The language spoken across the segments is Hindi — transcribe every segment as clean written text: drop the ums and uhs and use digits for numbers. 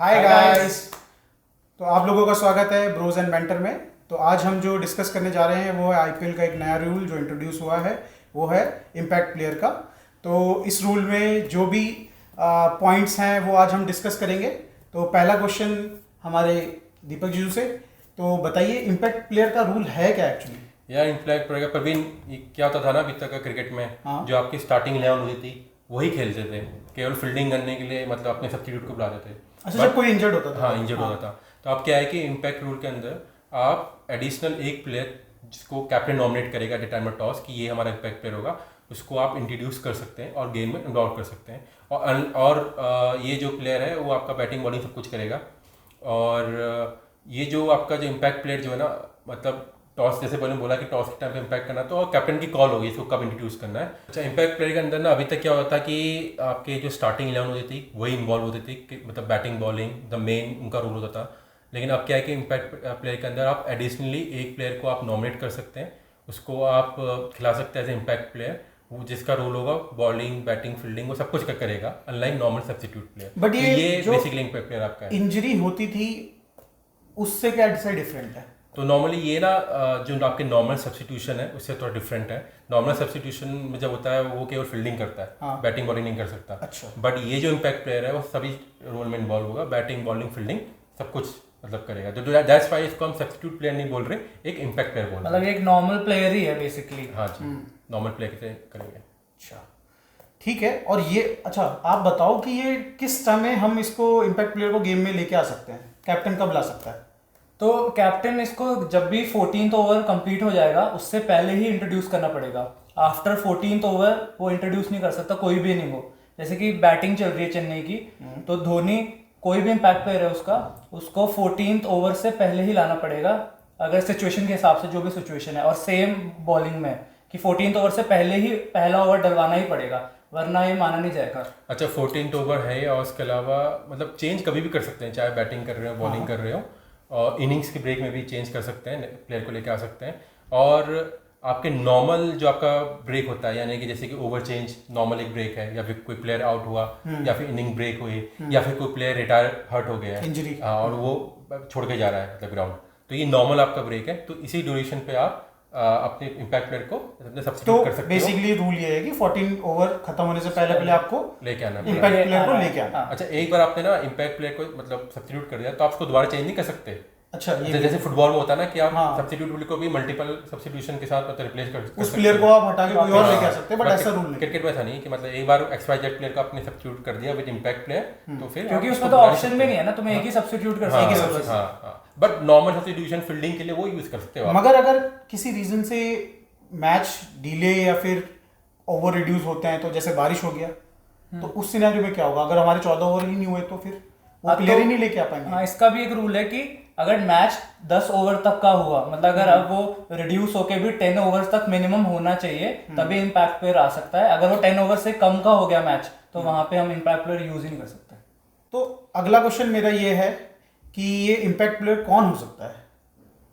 Hi guys. तो आप लोगों का स्वागत है ब्रोज एंड मेंटर में। तो आज हम जो डिस्कस करने जा रहे हैं वो है आईपीएल का एक नया रूल जो इंट्रोड्यूस हुआ है, वो है इम्पैक्ट प्लेयर का। तो इस रूल में जो भी पॉइंट्स हैं वो आज हम डिस्कस करेंगे। तो पहला क्वेश्चन हमारे दीपक जी से, तो बताइए इम्पैक्ट प्लेयर का रूल है क्या एक्चुअली? यार इम्पैक्ट प्लेयर का प्रवीण, ये क्या होता था ना अभी तक का क्रिकेट में, हाँ। जो आपकी स्टार्टिंग 11 होती थी वही खेलते थे, केवल फील्डिंग करने के लिए, मतलब अपने सब्स्टिट्यूट को बुलाते थे। अच्छा, जब कोई इंजर्ड होता था। हाँ, इंजर्ड होता था। तो अब क्या है कि इम्पैक्ट रूल के अंदर आप एडिशनल एक प्लेयर जिसको कैप्टन नॉमिनेट करेगा at the time of toss कि ये हमारा इम्पैक्ट प्लेयर होगा, उसको आप इंट्रोड्यूस कर सकते हैं और गेम में इन्वॉल्व कर सकते हैं। और ये जो प्लेयर है वो आपका बैटिंग बॉलिंग सब कुछ करेगा। और ये जो आपका जो इम्पैक्ट प्लेयर जो है ना, मतलब टॉस, जैसे पहले बोला कि टॉस के टाइम पे इम्पैक्ट करना, तो कैप्टन की कॉल होगी इसको कब इंट्रोड्यूस करना है। अच्छा, इम्पैक्ट प्लेयर के अंदर ना अभी तक क्या होता था कि आपके जो स्टार्टिंग 11 होती थी वही इन्वॉल्व होती थी कि मतलब बैटिंग बॉलिंग द मेन उनका रोल होता था। लेकिन अब क्या है कि इम्पैक्ट प्लेयर के अंदर आप एडिशनली एक प्लेयर को आप नॉमिनेट कर सकते हैं, उसको आप खिला सकते हैं एज ए इम्पैक्ट प्लेयर, वो जिसका रोल होगा बॉलिंग बैटिंग फील्डिंग वो सब कुछ करेगा, unlike normal substitute player. But ये बेसिकली इम्पैक्ट प्लेयर आपका है। इंजरी होती थी उससे क्या डिफरेंट है? तो नॉर्मली ये ना जो आपके नॉर्मल सब्स्टिट्यूशन है उससे थोड़ा डिफरेंट है। नॉर्मल सब्स्टिट्यूशन में जब होता है वो केवल फील्डिंग करता है, हाँ। बैटिंग बॉलिंग नहीं कर सकता। अच्छा। बट ये जो इम्पैक्ट प्लेयर है वो सभी रोल में इन्वॉल्व होगा, बैटिंग बॉलिंग फील्डिंग सब कुछ मतलब करेगा। तो दैट्स व्हाई इसको हम सब्स्टिट्यूट प्लेयर नहीं बोल रहे, एक इम्पैक्ट प्लेयर बोल रहे हैं। मतलब एक नॉर्मल प्लेयर ही है बेसिकली। हाँ जी, नॉर्मल प्लेयर से करेंगे। अच्छा, ठीक है। और ये अच्छा आप बताओ कि ये किस समय हम इसको इम्पैक्ट प्लेयर को गेम में लेके आ सकते हैं? कैप्टन कब ला सकता है? तो कैप्टन इसको जब भी 14th ओवर कंप्लीट हो जाएगा उससे पहले ही इंट्रोड्यूस करना पड़ेगा। आफ्टर 14th ओवर वो इंट्रोड्यूस नहीं कर सकता कोई भी इनिंग हो। जैसे कि बैटिंग चल रही है चेन्नई की, तो धोनी कोई भी इम्पैक्ट प्लेयर है उसको 14th ओवर से पहले ही लाना पड़ेगा, अगर सिचुएशन के हिसाब से जो भी सिचुएशन है। और सेम बॉलिंग में कि 14th ओवर से पहले ही पहला ओवर डलवाना ही पड़ेगा, वरना ये माना नहीं जाएगा। अच्छा, 14th ओवर है और उसके अलावा मतलब चेंज कभी भी कर सकते हैं, चाहे बैटिंग कर रहे हो बॉलिंग कर रहे हो, और इनिंग्स के ब्रेक में भी चेंज कर सकते हैं, प्लेयर को लेकर आ सकते हैं। और आपके नॉर्मल जो आपका ब्रेक होता है, यानी कि जैसे कि ओवर चेंज नॉर्मल एक ब्रेक है, या फिर कोई प्लेयर आउट हुआ, या फिर इनिंग ब्रेक हुई, या फिर कोई प्लेयर रिटायर हर्ट हो गया है, इंजरी, और वो छोड़ के जा रहा है मतलब ग्राउंड, तो ये नॉर्मल आपका ब्रेक है। तो इसी ड्यूरेशन पे आप अपने इम्पैक्ट प्लेयर को सब्स्टिट्यूट कर सकते हो। बेसिकली रूल ये है कि 14 ओवर खत्म होने से पहले पहले आपको लेके आना इम्पैक्ट प्लेयर को लेके आना। अच्छा, एक बार आपने ना इम्पैक्ट प्लेयर को मतलब सब्स्टिट्यूट कर दिया तो आप उसको दोबारा चेंज नहीं कर सकते। अच्छा, ये जैसे फुटबॉल में होता है ना कि आप हाँ। सब्स्टिट्यूट को भी मल्टीपल सब्स्टिट्यूशन के साथ मतलब रिप्लेस कर उस प्लेयर को आप हटा के कोई और लेके आ सकते हैं, बट ऐसा रूल नहीं। क्रिकेट में ऐसा नहीं कि मतलब एक बार XYZ प्लेयर का आपने सब्स्टिट्यूट कर दिया विद इम्पैक्ट प्लेयर, तो फिर क्योंकि आप उसमें उसको तो बुला ऑप्शन सकते भी हो। नहीं है ना, तुम्हें एक ही सब्स्टिट्यूट कर हाँ, सकते हो। हाँ, बट नॉर्मल सब्स्टिट्यूशन फील्डिंग के लिए वो यूज कर सकते हो आप। मगर अगर किसी रीजन से मैच डिले या फिर ओवर रिड्यूस होते हैं, तो जैसे बारिश हो गया, तो उस सिनेरियो में क्या होगा? अगर हमारे 14 ओवर ही नहीं हुए तो फिर वो प्लेयर ही नहीं लेके आ पाएंगे। हाँ, इसका भी एक रूल है कि अगर मैच 10 ओवर तक का हुआ, मतलब अगर अब वो रिड्यूस होके भी 10 ओवर्स तक मिनिमम होना चाहिए, तभी इम्पैक्ट प्लेयर आ सकता है। अगर वो 10 ओवर से कम का हो गया मैच, तो वहां पे हम इम्पैक्ट प्लेयर यूज ही नहीं कर सकते। तो अगला क्वेश्चन मेरा ये है कि ये इम्पैक्ट प्लेयर कौन हो सकता है?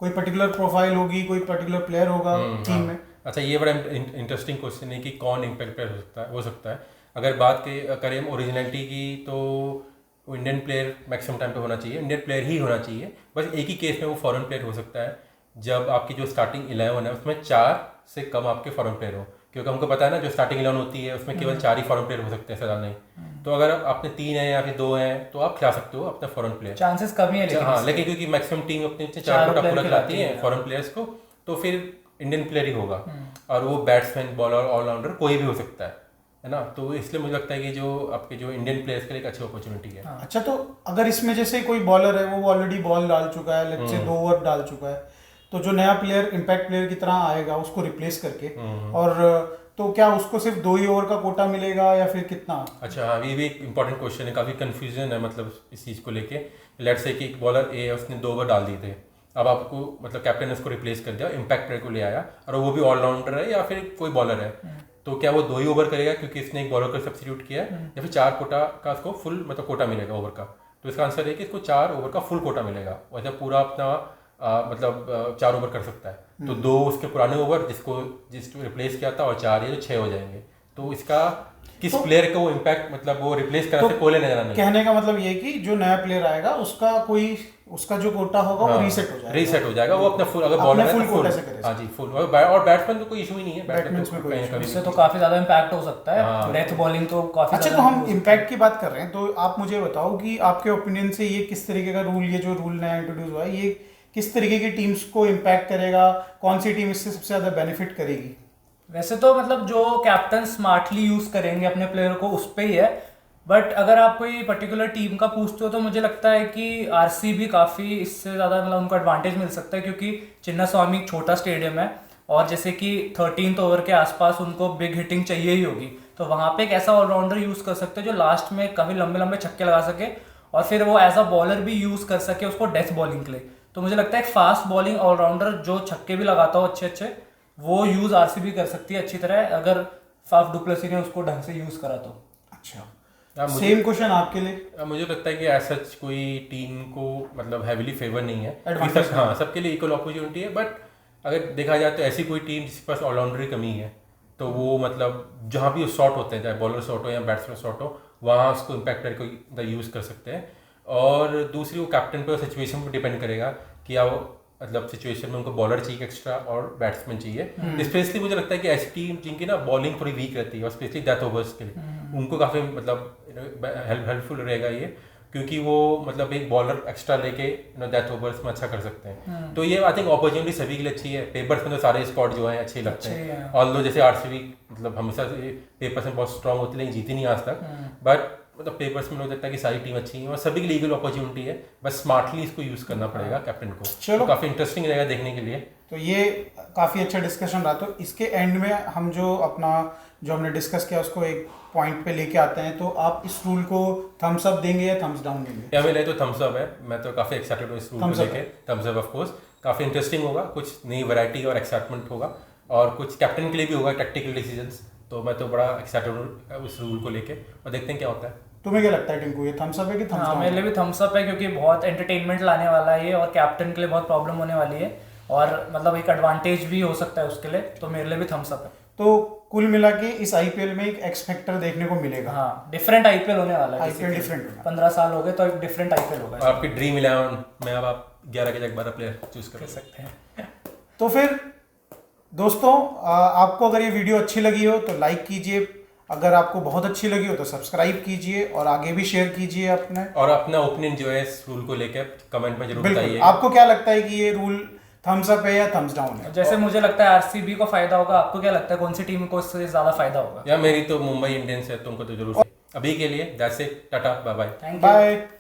कोई पर्टिकुलर प्रोफाइल होगी, कोई पर्टिकुलर प्लेयर होगा टीम में? अच्छा, ये बड़ा इंटरेस्टिंग क्वेश्चन है कि कौन इम्पैक्ट प्लेयर हो सकता है। अगर बात करें ओरिजिनलिटी की, तो इंडियन प्लेयर मैक्सिमम टाइम पे होना चाहिए, इंडियन प्लेयर ही होना चाहिए। बस एक ही केस में वो फॉरेन प्लेयर हो सकता है, जब आपकी जो स्टार्टिंग 11 है उसमें 4 से कम आपके फॉरेन प्लेयर हो। क्योंकि हमको पता है ना, जो स्टार्टिंग 11 होती है उसमें केवल 4 ही फॉरेन प्लेयर हो सकते हैं, ज़्यादा नहीं। तो अगर आपने 3 है या फिर 2 हैं तो आप खिला सकते हो अपने फॉरेन प्लेयर। चांसेस कम ही है लेकिन हाँ, लेकिन क्योंकि मैक्सिमम टीम अपने 4 कोटा पूरा खिलाती है फॉरेन प्लेयर्स को, तो फिर इंडियन प्लेयर ही होगा। और वो बैट्समैन, बॉलर, ऑलराउंडर कोई भी हो सकता है ना। तो इसलिए मुझे लगता है कि जो आपके जो इंडियन प्लेयर्स के लिए एक अच्छी अपॉर्चुनिटी है। अच्छा, तो अगर इसमें जैसे कोई बॉलर है वो ऑलरेडी बॉल डाल चुका है, लेट्स से 2 ओवर डाल चुका है, तो जो नया प्लेयर इम्पैक्ट प्लेयर की तरह आएगा उसको रिप्लेस करके, और तो क्या उसको सिर्फ 2 ही ओवर का कोटा मिलेगा या फिर कितना? अच्छा, हाँ, ये भी एक इंपॉर्टेंट क्वेश्चन है, काफ़ी कंफ्यूजन है मतलब इस चीज़ को लेके। लेट्स से कि एक बॉलर ए है, उसने 2 ओवर डाल दिए थे, अब आपको मतलब कैप्टन ने उसको रिप्लेस कर दिया, इम्पैक्ट प्लेयर को ले आया, और वो भी ऑलराउंडर है या फिर कोई बॉलर है, तो क्या वो 2 ही ओवर करेगा क्योंकि इसने एक बॉलर को सब्स्टिट्यूट किया है, या फिर 4 कोटा का उसको फुल मतलब कोटा मिलेगा ओवर का? तो इसका आंसर है कि इसको 4 ओवर का फुल कोटा मिलेगा, वैसे पूरा अपना मतलब 4 ओवर कर सकता है। तो 2 उसके पुराने ओवर जिसको रिप्लेस किया था, और 4 ये 6 हो जाएंगे। तो इसका किस प्लेयर को वो इम्पैक्ट मतलब वो रिप्लेस करा सकते कोई लेने जाना नहीं। कहने का मतलब ये कि जो नया प्लेयर आएगा उसका जो कोटा होगा वो रीसेट हो जाएगा वो अपना फुल अगर बॉलर है फुल तो कोटा से करेगा। हाँ जी फुल और बैट्समैन तो कोई इशू ही नहीं है, बैट्समैन में कोई इशू इससे तो काफी ज्यादा इम्पैक्ट हो सकता है, डेथ बॉलिंग तो काफी। अच्छा, तो हम इम्पैक्ट की बात कर रहे हैं, तो आप मुझे बताओ कि आपके ओपिनियन से ये किस तरीके का रूल, ये जो रूल नया इंट्रोड्यूस हुआ है, ये किस तरीके की टीम्स को इम्पैक्ट करेगा, कौन सी टीम इससे सबसे ज्यादा बेनिफिट करेगी? वैसे तो मतलब जो कैप्टन स्मार्टली यूज करेंगे अपने प्लेयर को उस पे ही है, बट अगर आप कोई पर्टिकुलर टीम का पूछते हो तो मुझे लगता है कि आरसीबी काफ़ी इससे ज़्यादा मतलब उनको एडवांटेज मिल सकता है, क्योंकि चिन्नास्वामी एक छोटा स्टेडियम है और जैसे कि 13th ओवर के आसपास उनको बिग हिटिंग चाहिए ही होगी, तो वहाँ पे एक ऐसा ऑलराउंडर यूज़ कर सकते हैं जो लास्ट में काफ़ी लंबे लंबे छक्के लगा सके और फिर वो एज अ बॉलर भी यूज़ कर सके उसको डेथ बॉलिंग के लिए। तो मुझे लगता है एक फास्ट बॉलिंग ऑलराउंडर जो छक्के भी लगाता हो अच्छे अच्छे, वो यूज़ आरसीबी कर सकती है अच्छी तरह, अगर फाफ डुप्लेसी ने उसको ढंग से यूज़ करा तो। अच्छा, सेम क्वेश्चन आपके लिए। मुझे लगता है कि ऐसा कोई टीम को मतलब हैवीली फेवर नहीं है, हाँ सबके लिए इक्वल अपॉर्चुनिटी है, बट अगर देखा जाए तो ऐसी कोई टीम जिसके पास ऑलराउंडर की कमी है तो वो मतलब जहाँ भी शॉट होते हैं, चाहे बॉलर शॉट हो या बैट्समैन शॉट हो, वहाँ उसको इम्पैक्ट करके यूज़ कर सकते हैं। और दूसरी वो कैप्टन पे और सिचुएशन पर डिपेंड करेगा कि आप मतलब सिचुएशन में उनको बॉलर चाहिए एक्स्ट्रा और बैट्समैन चाहिए। स्पेशली मुझे लगता है कि ऐसी टीम जिनकी ना बॉलिंग थोड़ी वीक रहती है और स्पेशली डेथ ओवर्स के लिए उनको काफ़ी मतलब हेल्पफुल रहेगा ये, क्योंकि वो मतलब एक बॉलर एक्स्ट्रा लेके डेथ ओवर्स में अच्छा कर सकते हैं। तो ये आई थिंक अपॉर्चुनिटी सभी के लिए अच्छी है। पेपर्स में तो सारे स्पॉट जो हैं अच्छे लगते हैं, ऑल्दो जैसे आरसीबी मतलब हमेशा पेपर्स में बहुत स्ट्रॉन्ग होती है लेकिन जीती नहीं आज तक, बट मतलब पेपर्स में मुझे लगता है कि सारी टीम अच्छी है और सभी की लीगल अपॉर्चुनिटी है, बस स्मार्टली इसको यूज करना पड़ेगा कैप्टन को। चलो, तो काफी इंटरेस्टिंग रहेगा देखने के लिए। तो ये काफी अच्छा डिस्कशन रहा। तो इसके एंड में हम जो हमने डिस्कस किया उसको एक पॉइंट पे लेके आते हैं। तो आप इस रूल को थम्स अप देंगे या थम्स डाउन देंगे? या मेरे लिए तो थम्स अप है, मैं तो काफी एक्साइटेड हूँ इस रूल को लेके। थम्स अप ऑफ कोर्स, काफी इंटरेस्टिंग होगा, कुछ नई वैरायटी और एक्साइटमेंट होगा और कुछ कैप्टन के लिए भी होगा टैक्टिकल डिसीजंस। तो मैं तो बड़ा एक्साइटेड हूँ उस रूल को लेके और देखते हैं क्या होता है। तुम्हें क्या लगता है टिंकू, ये थम्स अप है कि थम्स डाउन? मेरे लिए भी थम्स अप है, क्योंकि बहुत एंटरटेनमेंट लाने वाला है ये और कैप्टन के लिए बहुत प्रॉब्लम होने वाली है और मतलब एक एडवांटेज भी हो सकता है उसके लिए, तो मेरे लिए भी थम्स अप है। तो कुल मिला के इस आईपीएल में एक एक्स फैक्टर देखने को मिलेगा। हाँ, डिफरेंट आईपीएल होने वाला है। आईपीएल डिफरेंट होगा, 15 साल हो गए तो एक डिफरेंट आईपीएल होगा। आपकी ड्रीम 11 में अब आप 11 के जगह 12 प्लेयर चूज कर सकते हैं। तो फिर दोस्तों, आपको अगर ये वीडियो अच्छी लगी हो तो लाइक कीजिए, अगर आपको बहुत अच्छी लगी हो तो सब्सक्राइब कीजिए और आगे भी शेयर कीजिए अपना ओपिनियन जो है इस रूल को लेकर कमेंट में जरूर बताइए। आपको क्या लगता है कि ये रूल थम्स अप है या थम्स डाउन है? जैसे मुझे लगता है आरसीबी को फायदा होगा, आपको क्या लगता है कौन सी टीम को इससे ज्यादा फायदा होगा? या मेरी तो मुंबई इंडियंस है, तुमको तो जरूर। अभी के लिए that's it, tata bye bye. Bye.